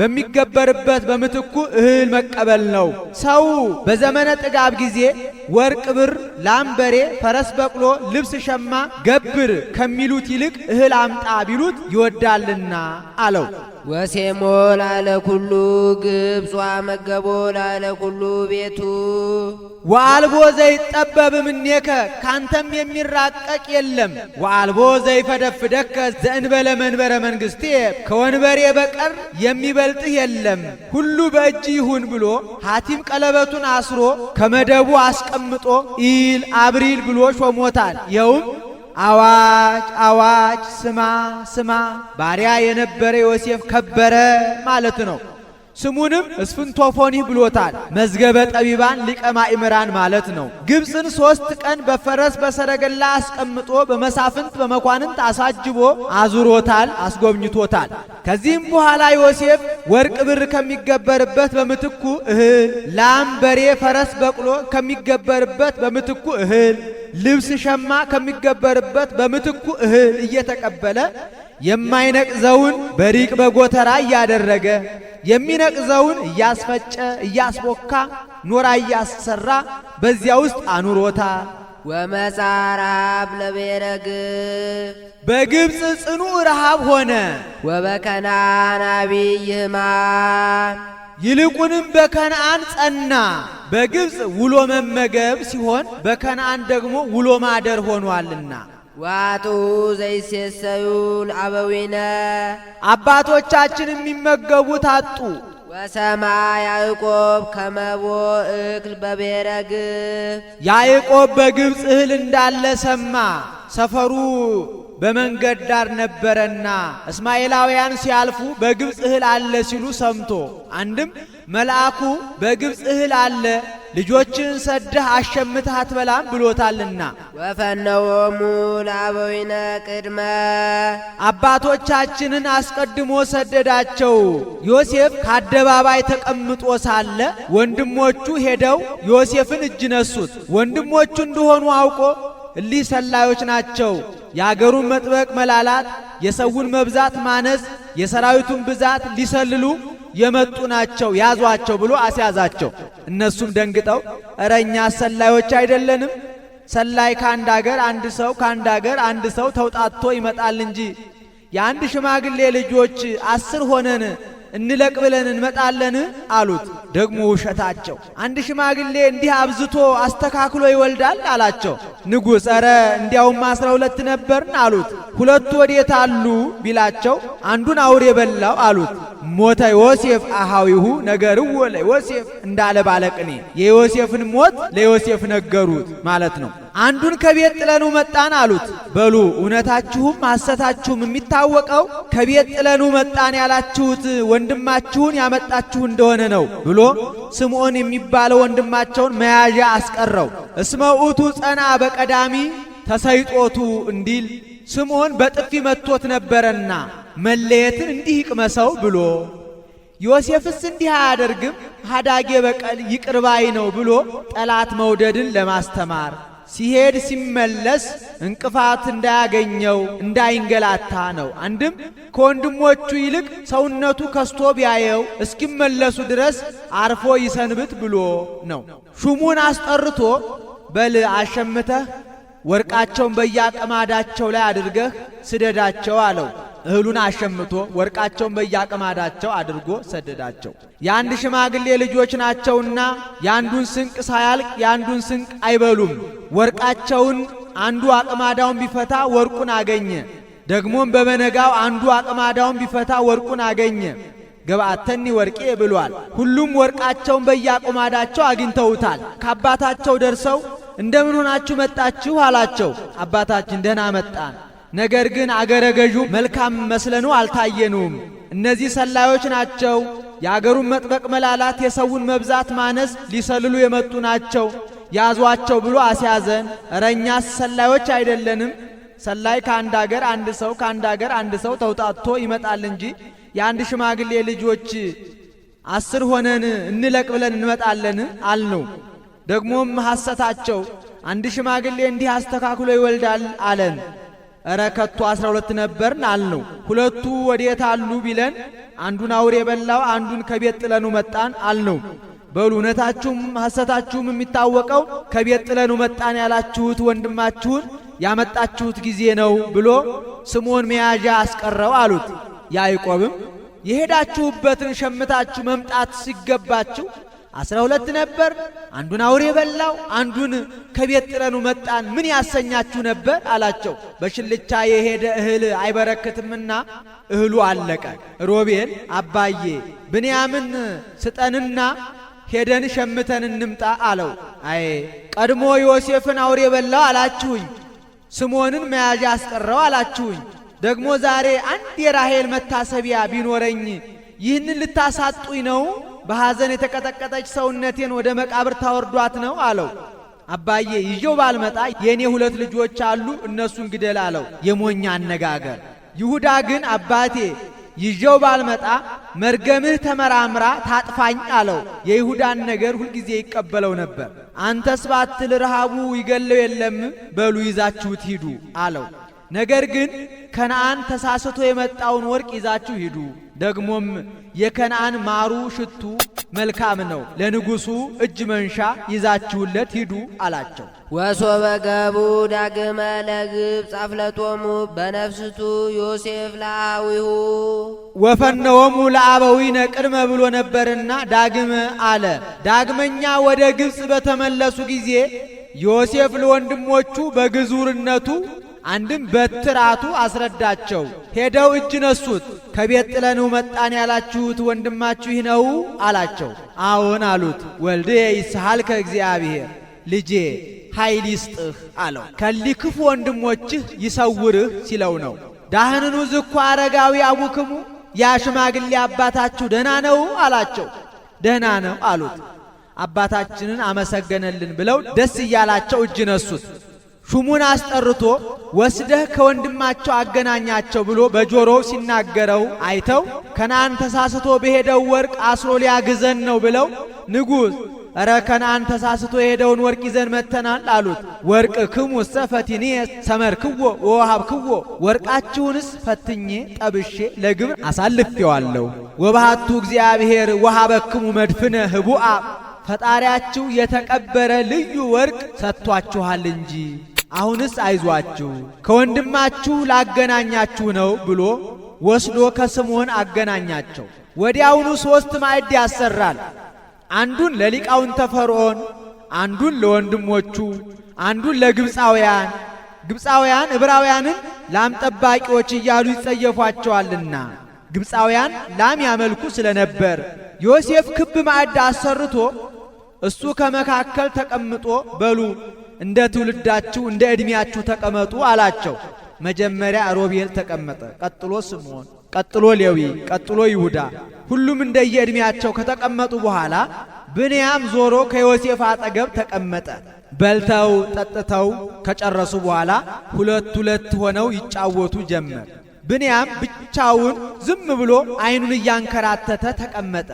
በሚገበርበት በምትኩ እህል መቀበል ነው። ሰው በዘመነ ጥጋብ ጊዜ ወርቅ ብር፣ ላም በሬ ፈረስ በቅሎ ልብስ ሸማ ገብር ከሚሉት ይልቅ እህል አምጣ ቢሉት ይወዳልና አለው። ወሴሞ ላለ ኩሉ ግብፅ ወመገቦ ላለ ኩሉ ቤቱ ወአልቦ ዘይጠበብ እምኔከ ካንተም የሚራቀቅ የለም። ወአልቦ ዘይፈደፍደከ ዘእንበለ መንበረ መንግሥቴ ከወንበሬ በቀር የሚበልጥህ የለም። ሁሉ በእጅ ይሁን ብሎ ሐቲም ቀለበቱን አስሮ ከመደቡ አስቀምጦ ኢል አብሪል ብሎ ሾሞታል። ይኸውም አዋጅ አዋጅ ስማ ስማ ባሪያ የነበረ ዮሴፍ ከበረ ማለት ነው። ስሙንም እስፍንቶፎኒህ ብሎታል። መዝገበ ጠቢባን ሊቀ ማእምራን ማለት ነው። ግብፅን 3 ቀን በፈረስ በሰረገላ አስቀምጦ በመሳፍንት በመኳንንት አሳጅቦ አዙሮታል፣ አስጎብኝቶታል። ከዚህም በኋላ ዮሴፍ ወርቅ ብር ከሚገበርበት በምትኩ እህል፣ ላም በሬ ፈረስ በቅሎ ከሚገበርበት በምትኩ እህል፣ ልብስ ሸማ ከሚገበርበት በምትኩ እህል እየተቀበለ የማይነቅዘውን በሪቅ በጎተራ እያደረገ የሚነቅዘውን እያስፈጨ እያስቦካ ኖራ እያሰራ በዚያ ውስጥ አኑሮታል። ወመጻ ረሃብ ለብሔረ ግብፅ በግብፅ ጽኑ ረሃብ ሆነ። ወበከነዓን አቢይ ሕማም ይልቁንም በከነዓን ጸና። በግብፅ ውሎ መመገብ ሲሆን በከነዓን ደግሞ ውሎ ማደር ሆኗልና። ዋጡ ዘይሴሰዩ ለአበዊነ አባቶቻችን የሚመገቡት አጡ። ወሰማ ያዕቆብ ከመቦ እክል በብሔረ ግብፅ ያዕቆብ በግብፅ እህል እንዳለ ሰማ። ሰፈሩ በመንገድ ዳር ነበረና እስማኤላውያን ሲያልፉ በግብፅ እህል አለ ሲሉ ሰምቶ፣ አንድም መልአኩ በግብፅ እህል አለ ልጆችን ሰደህ አሸምተህ አትበላም ብሎታልና። ወፈነዎሙ ለአበዊነ ቅድመ አባቶቻችንን አስቀድሞ ሰደዳቸው። ዮሴፍ ከአደባባይ ተቀምጦ ሳለ ወንድሞቹ ሄደው ዮሴፍን እጅ ነሱት። ወንድሞቹ እንደሆኑ አውቆ እሊህ ሰላዮች ናቸው፣ የአገሩን መጥበቅ መላላት፣ የሰውን መብዛት ማነስ፣ የሰራዊቱን ብዛት ሊሰልሉ የመጡ ናቸው፣ ያዟቸው ብሎ አስያዛቸው። እነሱም ደንግጠው እረ እኛ ሰላዮች አይደለንም፣ ሰላይ ከአንድ አገር አንድ ሰው ከአንድ አገር አንድ ሰው ተውጣቶ ይመጣል እንጂ የአንድ ሽማግሌ ልጆች 10 ሆነን እንለቅ ብለን እንመጣለን አሉት። ደግሞ ውሸታቸው። አንድ ሽማግሌ እንዲህ አብዝቶ አስተካክሎ ይወልዳል አላቸው። ንጉሥ ኧረ እንዲያውም 12 ነበርን አሉት። 2 ወዴት አሉ ቢላቸው አንዱን አውሬ በላው አሉት። ሞተ ዮሴፍ አሃዊሁ ነገርዎ ለዮሴፍ እንዳለ ባለቅኔ የዮሴፍን ሞት ለዮሴፍ ነገሩት ማለት ነው። አንዱን ከቤት ጥለኑ መጣን አሉት። በሉ እውነታችሁም ሐሰታችሁም የሚታወቀው ከቤት ጥለኑ መጣን ያላችሁት ወንድማችሁን ያመጣችሁ እንደሆነ ነው ብሎ ስምዖን የሚባለው ወንድማቸውን መያዣ አስቀረው። እስመ ውእቱ ጸና በቀዳሚ ተሰይጦቱ እንዲል ስምዖን በጥፊ መቶት ነበረና መለየትን እንዲህ ይቅመሰው ብሎ፣ ዮሴፍስ እንዲህ አያደርግም ሀዳጌ በቀል ይቅርባይ ነው ብሎ ጠላት መውደድን ለማስተማር ሲሄድ ሲመለስ እንቅፋት እንዳያገኘው እንዳይንገላታ ነው። አንድም ከወንድሞቹ ይልቅ ሰውነቱ ከስቶ ቢያየው እስኪመለሱ ድረስ አርፎ ይሰንብት ብሎ ነው። ሹሙን አስጠርቶ በል አሸምተህ ወርቃቸውን በያቀማዳቸው ላይ አድርገህ ስደዳቸው አለው። እህሉን አሸምቶ ወርቃቸውን በያቀማዳቸው አድርጎ ሰደዳቸው። የአንድ ሽማግሌ ልጆች ናቸውና የአንዱን ስንቅ ሳያልቅ የአንዱን ስንቅ አይበሉም። ወርቃቸውን አንዱ አቅማዳውን ቢፈታ ወርቁን አገኘ። ደግሞም በበነጋው አንዱ አቅማዳውን ቢፈታ ወርቁን አገኘ። ገብአተኒ ወርቄ ብሏል። ሁሉም ወርቃቸውን በያቆማዳቸው አግኝተውታል። ከአባታቸው ደርሰው እንደምን ሆናችሁ መጣችሁ አላቸው። አባታችን ደህና መጣን፣ ነገር ግን አገረ ገዡ መልካም መስለኑ አልታየኑም። እነዚህ ሰላዮች ናቸው፣ የአገሩን መጥበቅ መላላት፣ የሰውን መብዛት ማነስ ሊሰልሉ የመጡ ናቸው፣ ያዟቸው ብሎ አስያዘን። እረ እኛስ ሰላዮች አይደለንም። ሰላይ ከአንድ አገር አንድ ሰው ከአንድ አገር አንድ ሰው ተውጣቶ ይመጣል እንጂ የአንድ ሽማግሌ ልጆች 10 ሆነን እንለቅ ብለን እንመጣለን አልነው። ደግሞም ሐሰታቸው። አንድ ሽማግሌ እንዲህ አስተካክሎ ይወልዳል አለን። እረ ከቶ 12 ነበርን አልነው። 2 ወዴት አሉ ቢለን አንዱን አውሬ በላው አንዱን ከቤት ጥለኑ መጣን አልነው። በሉ እውነታችሁም ሐሰታችሁም የሚታወቀው ከቤት ጥለኑ መጣን ያላችሁት ወንድማችሁን ያመጣችሁት ጊዜ ነው ብሎ ስምዖን መያዣ አስቀረው አሉት። ያዕቆብም የሄዳችሁበትን ሸምታችሁ መምጣት ሲገባችሁ 12 ነበር፣ አንዱን አውሬ በላው አንዱን ከቤት ጥለኑ መጣን ምን ያሰኛችሁ ነበር አላቸው። በሽልቻ የሄደ እህል አይበረክትምና እህሉ አለቀ። ሮቤል አባዬ ብንያምን ስጠንና ሄደን ሸምተን እንምጣ አለው። አይ ቀድሞ ዮሴፍን አውሬ በላው አላችሁኝ፣ ስምዖንን መያዣ አስቀረው አላችሁኝ። ደግሞ ዛሬ አንድ የራሔል መታሰቢያ ቢኖረኝ ይህንን ልታሳጡኝ ነው? በሐዘን የተቀጠቀጠች ሰውነቴን ወደ መቃብር ታወርዷት ነው አለው። አባዬ ይዤው ባልመጣ የኔ 2 ልጆች አሉ እነሱን ግደል አለው። የሞኛ አነጋገር። ይሁዳ ግን አባቴ ይዤው ባልመጣ መርገምህ ተመራምራ ታጥፋኝ አለው። የይሁዳን ነገር ሁልጊዜ ይቀበለው ነበር። አንተስ ባትል ረሃቡ ይገለው የለም በሉ ይዛችሁት ሂዱ አለው። ነገር ግን ከነአን ተሳስቶ የመጣውን ወርቅ ይዛችሁ ሂዱ፣ ደግሞም የከነአን ማሩ ሽቱ መልካም ነው፣ ለንጉሡ እጅ መንሻ ይዛችሁለት ሂዱ አላቸው። ወሶበ ገቡ ዳግመ ለግብፅ አፍለቶሙ በነፍስቱ ዮሴፍ ለአዊሁ ወፈነወሙ ለአበዊነ ቅድመ ብሎ ነበርና ዳግመ አለ። ዳግመኛ ወደ ግብፅ በተመለሱ ጊዜ ዮሴፍ ለወንድሞቹ በግዙርነቱ አንድም በትራቱ አስረዳቸው። ሄደው እጅ ነሱት። ከቤት ጥለንው መጣን ያላችሁት ወንድማችሁ ይህ ነው አላቸው። አዎን አሉት። ወልድ ይስሐል ከእግዚአብሔር ልጄ ኃይል ይስጥህ አለው። ከሊህ ክፉ ወንድሞችህ ይሰውርህ ሲለው ነው። ዳህንኑ ዝኳ አረጋዊ አቡክሙ ያ ሽማግሌ አባታችሁ ደህና ነው አላቸው። ደህና ነው አሉት። አባታችንን አመሰገነልን ብለው ደስ እያላቸው እጅ ነሱት። ሹሙን አስጠርቶ ወስደህ ከወንድማቸው አገናኛቸው ብሎ በጆሮው ሲናገረው አይተው ከነዓን ተሳስቶ በሄደው ወርቅ አስሮ ሊያግዘን ነው ብለው ንጉሥ እረ ከነዓን ተሳስቶ የሄደውን ወርቅ ይዘን መተናል አሉት። ወርቅ ክሙ ሰፈቲኔ ሰመርክዎ ወወሃብክዎ ወርቃችሁንስ ፈትኜ ጠብሼ ለግብር አሳልፌዋለሁ። ወባሃቱ እግዚአብሔር ወሃበክሙ መድፍነ ህቡአ ፈጣሪያችሁ የተቀበረ ልዩ ወርቅ ሰጥቷችኋል እንጂ አሁንስ አይዟችሁ ከወንድማችሁ ላገናኛችሁ ነው ብሎ ወስዶ ከስምዖን አገናኛቸው። ወዲያውኑ 3 ማዕድ ያሰራል። አንዱን ለሊቃውንተ ፈርዖን፣ አንዱን ለወንድሞቹ፣ አንዱን ለግብፃውያን። ግብፃውያን ዕብራውያንን ላም ጠባቂዎች እያሉ ይጸየፏቸዋልና ግብፃውያን ላም ያመልኩ ስለነበር ዮሴፍ ክብ ማዕድ አሰርቶ እሱ ከመካከል ተቀምጦ በሉ እንደ ትውልዳችሁ እንደ ዕድሜያችሁ ተቀመጡ አላቸው። መጀመሪያ ሮቤል ተቀመጠ፣ ቀጥሎ ስምዖን፣ ቀጥሎ ሌዊ፣ ቀጥሎ ይሁዳ። ሁሉም እንደየዕድሜያቸው ከተቀመጡ በኋላ ብንያም ዞሮ ከዮሴፍ አጠገብ ተቀመጠ። በልተው ጠጥተው ከጨረሱ በኋላ 2 ሆነው ይጫወቱ ጀመር። ብንያም ብቻውን ዝም ብሎ ዓይኑን እያንከራተተ ተቀመጠ።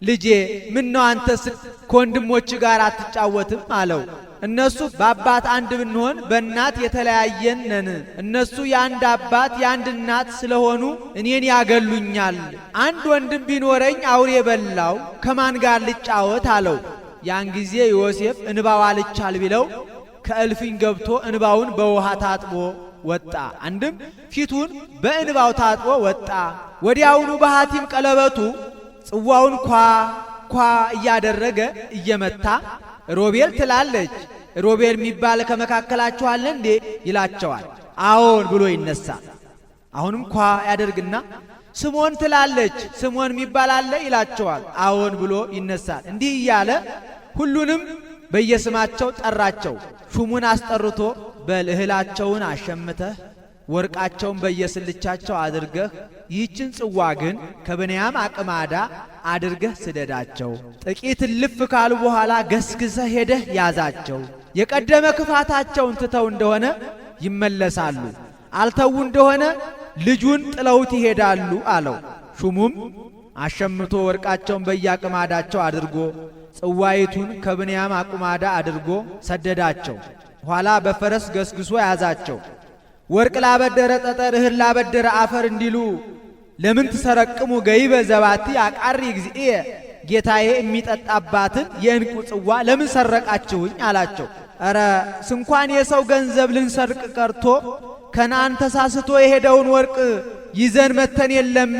ልጄ ምን ነው አንተስ ከወንድሞች ጋር አትጫወትም አለው። እነሱ በአባት አንድ ብንሆን በእናት የተለያየን ነን። እነሱ የአንድ አባት የአንድ እናት ስለሆኑ እኔን ያገሉኛል። አንድ ወንድም ቢኖረኝ አውሬ በላው፣ ከማን ጋር ልጫወት አለው። ያን ጊዜ ዮሴፍ እንባው አልቻል ቢለው ከእልፍኝ ገብቶ እንባውን በውሃ ታጥቦ ወጣ። አንድም ፊቱን በእንባው ታጥቦ ወጣ። ወዲያውኑ በሐቲም ቀለበቱ ጽዋውን ኳ እያደረገ እየመታ ሮቤል ትላለች። ሮቤል የሚባል ከመካከላችሁ አለ እንዴ ይላቸዋል። አዎን ብሎ ይነሳል። አሁንም ያደርግና ስምዖን ትላለች፣ ስምዖን የሚባል አለ ይላቸዋል። አዎን ብሎ ይነሳል። እንዲህ እያለ ሁሉንም በየስማቸው ጠራቸው። ሹሙን አስጠርቶ በል እህላቸውን አሸምተህ ወርቃቸውን በየስልቻቸው አድርገህ ይህችን ጽዋ ግን ከብንያም አቅማዳ አድርገህ ስደዳቸው። ጥቂት ልፍ ካሉ በኋላ ገስግሰህ ሄደህ ያዛቸው። የቀደመ ክፋታቸውን ትተው እንደሆነ ይመለሳሉ፣ አልተው እንደሆነ ልጁን ጥለውት ይሄዳሉ አለው። ሹሙም አሸምቶ ወርቃቸውን በየአቅማዳቸው አድርጎ ጽዋይቱን ከብንያም አቁማዳ አድርጎ ሰደዳቸው። ኋላ በፈረስ ገስግሶ ያዛቸው። ወርቅ ላበደረ ጠጠር እህል ላበደረ አፈር እንዲሉ ለምን ትሰረቅሙ ገይበ ዘባቲ አቃሪ እግዚእ ጌታዬ የሚጠጣባትን የእንቁ ጽዋ ለምን ሰረቃችሁኝ አላቸው። ኧረ ስንኳን የሰው ገንዘብ ልንሰርቅ ቀርቶ ከነዓን ተሳስቶ የሄደውን ወርቅ ይዘን መተን የለም?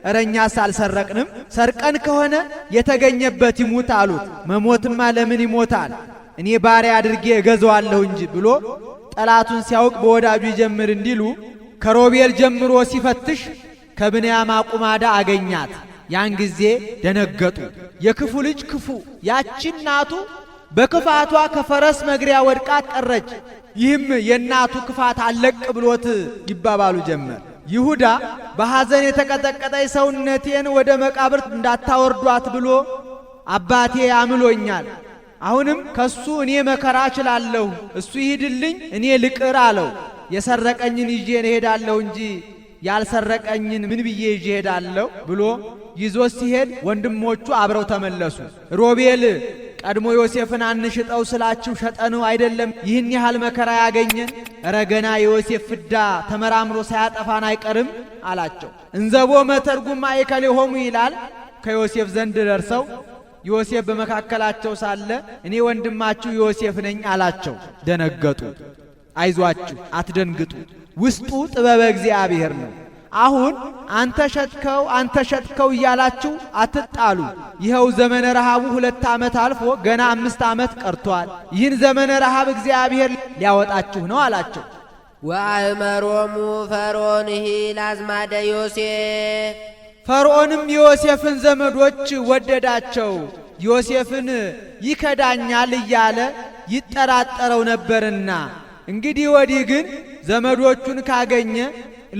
ኧረ እኛስ አልሰረቅንም። ሰርቀን ከሆነ የተገኘበት ይሙት አሉት። መሞትማ ለምን ይሞታል? እኔ ባሪያ አድርጌ እገዛዋለሁ እንጂ ብሎ ጠላቱን ሲያውቅ በወዳጁ ይጀምር እንዲሉ ከሮቤል ጀምሮ ሲፈትሽ ከብንያም አቁማዳ አገኛት። ያን ጊዜ ደነገጡ። የክፉ ልጅ ክፉ ያቺ እናቱ በክፋቷ ከፈረስ መግሪያ ወድቃ ቀረች። ይህም የእናቱ ክፋት አለቅ ብሎት ይባባሉ ጀመር። ይሁዳ በሐዘን የተቀጠቀጠ ሰውነቴን ወደ መቃብር እንዳታወርዷት ብሎ አባቴ አምሎኛል። አሁንም ከሱ እኔ መከራ እችላለሁ፣ እሱ ይሂድልኝ እኔ ልቅር አለው። የሰረቀኝን ይዤ እሄዳለሁ እንጂ ያልሰረቀኝን ምን ብዬ ይዤ እሄዳለሁ ብሎ ይዞ ሲሄድ ወንድሞቹ አብረው ተመለሱ። ሮቤል ቀድሞ ዮሴፍን አንሽጠው ስላችሁ ሸጠነው አይደለም ይህን ያህል መከራ ያገኘን? እረ ገና የዮሴፍ ፍዳ ተመራምሮ ሳያጠፋን አይቀርም አላቸው። እንዘቦ መተርጉም ማእከሌሆሙ ይላል። ከዮሴፍ ዘንድ ደርሰው ዮሴፍ በመካከላቸው ሳለ እኔ ወንድማችሁ ዮሴፍ ነኝ አላቸው። ደነገጡ። አይዟችሁ አትደንግጡ፣ ውስጡ ጥበበ እግዚአብሔር ነው። አሁን አንተ ሸጥከው እያላችሁ አትጣሉ። ይኸው ዘመነ ረሃቡ 2 ዓመት አልፎ ገና 5 ዓመት ቀርቷል። ይህን ዘመነ ረሃብ እግዚአብሔር ሊያወጣችሁ ነው አላቸው። ወአእመሮሙ ፈርዖንሂ ለአዝማደ ዮሴፍ ፈርዖንም የዮሴፍን ዘመዶች ወደዳቸው። ዮሴፍን ይከዳኛል እያለ ይጠራጠረው ነበርና፣ እንግዲህ ወዲህ ግን ዘመዶቹን ካገኘ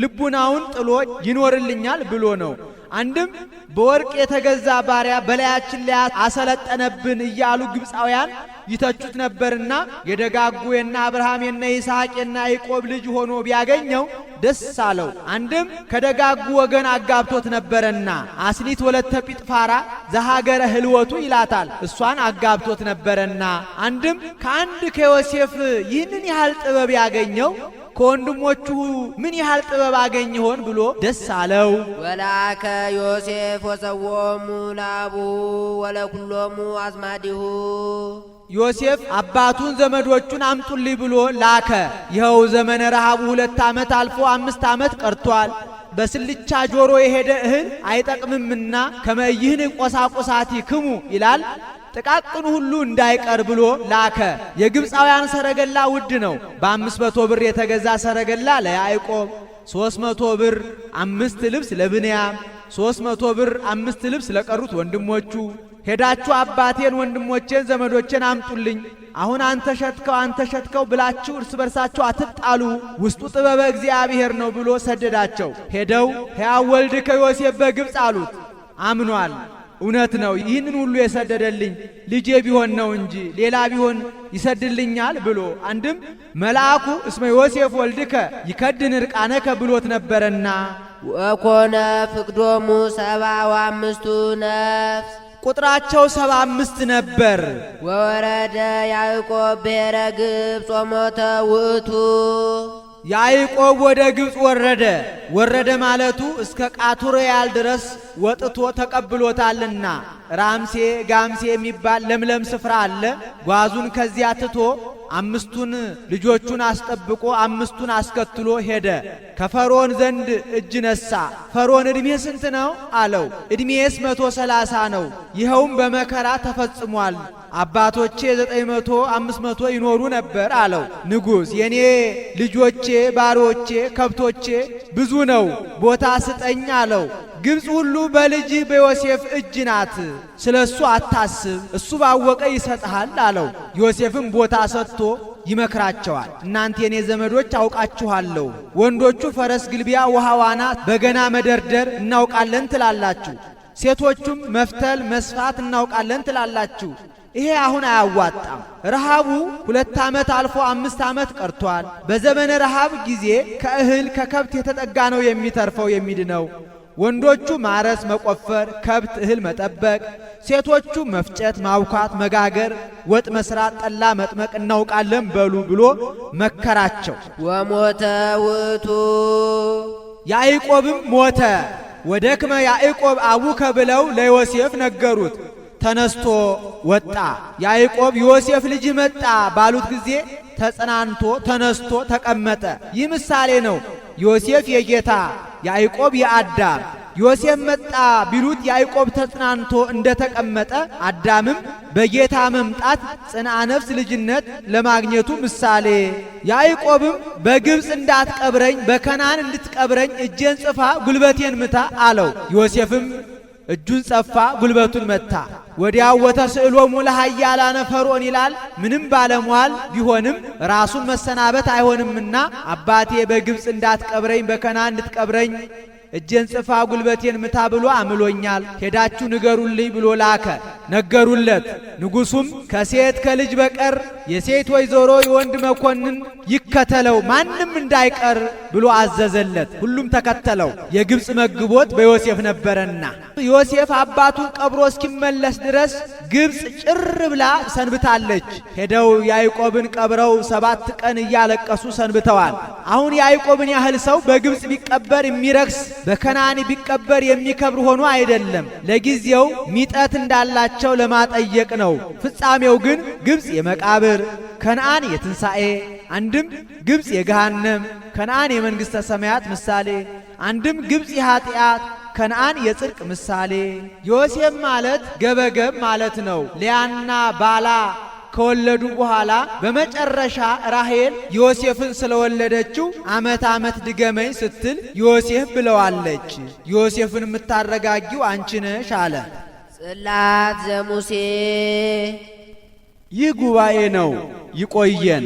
ልቡናውን ጥሎ ይኖርልኛል ብሎ ነው። አንድም በወርቅ የተገዛ ባሪያ በላያችን ላይ አሰለጠነብን እያሉ ግብፃውያን ይተቹት ነበርና የደጋጉ የነ አብርሃም የነ ይስሐቅ የነ ያዕቆብ ልጅ ሆኖ ቢያገኘው ደስ አለው። አንድም ከደጋጉ ወገን አጋብቶት ነበርና አስሊት ወለተ ጲጥፋራ ዘሀገረ ህልወቱ ይላታል። እሷን አጋብቶት ነበርና አንድም ከአንድ ከዮሴፍ ይህንን ያህል ጥበብ ያገኘው ከወንድሞቹ ምን ያህል ጥበብ አገኝ ይሆን ብሎ ደስ አለው። ወላከ ዮሴፍ ወሰዎሙ ላቡ ወለኩሎሙ አዝማዲሁ ዮሴፍ አባቱን ዘመዶቹን አምጡልኝ ብሎ ላከ። ይኸው ዘመነ ረሃቡ 2 ዓመት አልፎ 5 ዓመት ቀርቷል። በስልቻ ጆሮ የሄደ እህል አይጠቅምምና ከመይህን ቆሳቆሳቲ ክሙ ይላል። ጥቃቅኑ ሁሉ እንዳይቀር ብሎ ላከ። የግብፃውያን ሰረገላ ውድ ነው። በ500 ብር የተገዛ ሰረገላ ለያዕቆብ፣ 300 ብር 5 ልብስ ለብንያም፣ 300 ብር 5 ልብስ ለቀሩት ወንድሞቹ። ሄዳችሁ አባቴን ወንድሞቼን ዘመዶቼን አምጡልኝ፣ አሁን አንተ ሸትከው ብላችሁ እርስ በርሳችሁ አትጣሉ፣ ውስጡ ጥበበ እግዚአብሔር ነው ብሎ ሰደዳቸው። ሄደው ሕያው ወልድከ ዮሴፍ በግብፅ አሉት። አምኗል። እውነት ነው፣ ይህንን ሁሉ የሰደደልኝ ልጄ ቢሆን ነው እንጂ ሌላ ቢሆን ይሰድልኛል ብሎ አንድም መልአኩ እስመ ዮሴፍ ወልድከ ይከድን ርቃነከ ብሎት ነበረና ወኮነ ፍቅዶሙ 75 ነፍስ ቁጥራቸው 75 ነበር። ወወረደ ያዕቆብ ብሔረ ግብፅ ወሞተ ውእቱ ያዕቆብ ወደ ግብፅ ወረደ ማለቱ እስከ ቃቱርያል ድረስ ወጥቶ ተቀብሎታልና። ራምሴ ጋምሴ የሚባል ለምለም ስፍራ አለ። ጓዙን ከዚያ ትቶ 5ቱን ልጆቹን አስጠብቆ 5ቱን አስከትሎ ሄደ። ከፈርዖን ዘንድ እጅ ነሳ። ፈርዖን ዕድሜ ስንት ነው አለው። ዕድሜስ 130 ነው። ይኸውም በመከራ ተፈጽሟል። አባቶቼ 900 500 ይኖሩ ነበር አለው። ንጉሥ የኔ ልጆቼ ባሮቼ ከብቶቼ ብዙ ነው፣ ቦታ ስጠኝ አለው። ግብፅ ሁሉ በልጅህ በዮሴፍ እጅ ናት፣ ስለ እሱ አታስብ፣ እሱ ባወቀ ይሰጥሃል አለው። ዮሴፍም ቦታ ሰጥቶ ይመክራቸዋል። እናንተ የኔ ዘመዶች አውቃችኋለሁ፣ ወንዶቹ ፈረስ ግልቢያ፣ ውሃ ዋና፣ በገና መደርደር እናውቃለን ትላላችሁ፣ ሴቶቹም መፍተል መስፋት እናውቃለን ትላላችሁ። ይሄ አሁን አያዋጣም። ረሃቡ 2 ዓመት አልፎ 5 ዓመት ቀርቷል። በዘመነ ረሃብ ጊዜ ከእህል ከከብት የተጠጋ ነው የሚተርፈው የሚድነው። ወንዶቹ ማረስ መቆፈር፣ ከብት እህል መጠበቅ፣ ሴቶቹ መፍጨት ማውካት መጋገር፣ ወጥ መስራት፣ ጠላ መጥመቅ እናውቃለን በሉ ብሎ መከራቸው። ወሞተ ውእቱ ያዕቆብም ሞተ። ወደክመ ያዕቆብ አቡከ ብለው ለዮሴፍ ነገሩት። ተነስቶ ወጣ። ያዕቆብ ዮሴፍ ልጅ መጣ ባሉት ጊዜ ተጽናንቶ ተነስቶ ተቀመጠ። ይህ ምሳሌ ነው። ዮሴፍ የጌታ ያዕቆብ የአዳም። ዮሴፍ መጣ ቢሉት ያዕቆብ ተጽናንቶ እንደተቀመጠ አዳምም በጌታ መምጣት ጽንዓ ነፍስ ልጅነት ለማግኘቱ ምሳሌ። ያዕቆብም በግብፅ እንዳትቀብረኝ በከናን እንድትቀብረኝ እጄን ጽፋ ጉልበቴን ምታ አለው። ዮሴፍም እጁን ጸፋ፣ ጉልበቱን መታ። ወዲያው ወተስእሎሙ ለኃያላነ ፈርዖን ይላል። ምንም ባለሟል ቢሆንም ራሱን መሰናበት አይሆንምና አባቴ በግብፅ እንዳትቀብረኝ በከናን እንድትቀብረኝ እጄን ጽፋ ጉልበቴን ምታ ብሎ አምሎኛል፣ ሄዳችሁ ንገሩልኝ ብሎ ላከ። ነገሩለት። ንጉሡም ከሴት ከልጅ በቀር የሴት ወይዘሮ የወንድ መኮንን ይከተለው ማንም እንዳይቀር ብሎ አዘዘለት። ሁሉም ተከተለው። የግብፅ መግቦት በዮሴፍ ነበረና ዮሴፍ አባቱን ቀብሮ እስኪመለስ ድረስ ግብፅ ጭር ብላ ሰንብታለች። ሄደው ያዕቆብን ቀብረው 7 ቀን እያለቀሱ ሰንብተዋል። አሁን ያዕቆብን ያህል ሰው በግብፅ ቢቀበር የሚረክስ በከናን ቢቀበር የሚከብር ሆኖ አይደለም። ለጊዜው ሚጠት እንዳላቸው ለማጠየቅ ነው። ፍጻሜው ግን ግብፅ የመቃብር ከነአን የትንሣኤ፣ አንድም ግብፅ የገሃነም ከነአን የመንግሥተ ሰማያት ምሳሌ፣ አንድም ግብፅ የኀጢአት ከነአን የጽድቅ ምሳሌ። ዮሴፍ ማለት ገበገብ ማለት ነው። ሊያና ባላ ከወለዱ በኋላ በመጨረሻ ራሔል ዮሴፍን ስለወለደችው ዓመት ዓመት ድገመኝ ስትል ዮሴፍ ብለዋለች። ዮሴፍን የምታረጋጊው አንቺ ነሽ አለ። ጽላት ዘሙሴ። ይህ ጉባኤ ነው። ይቆየን።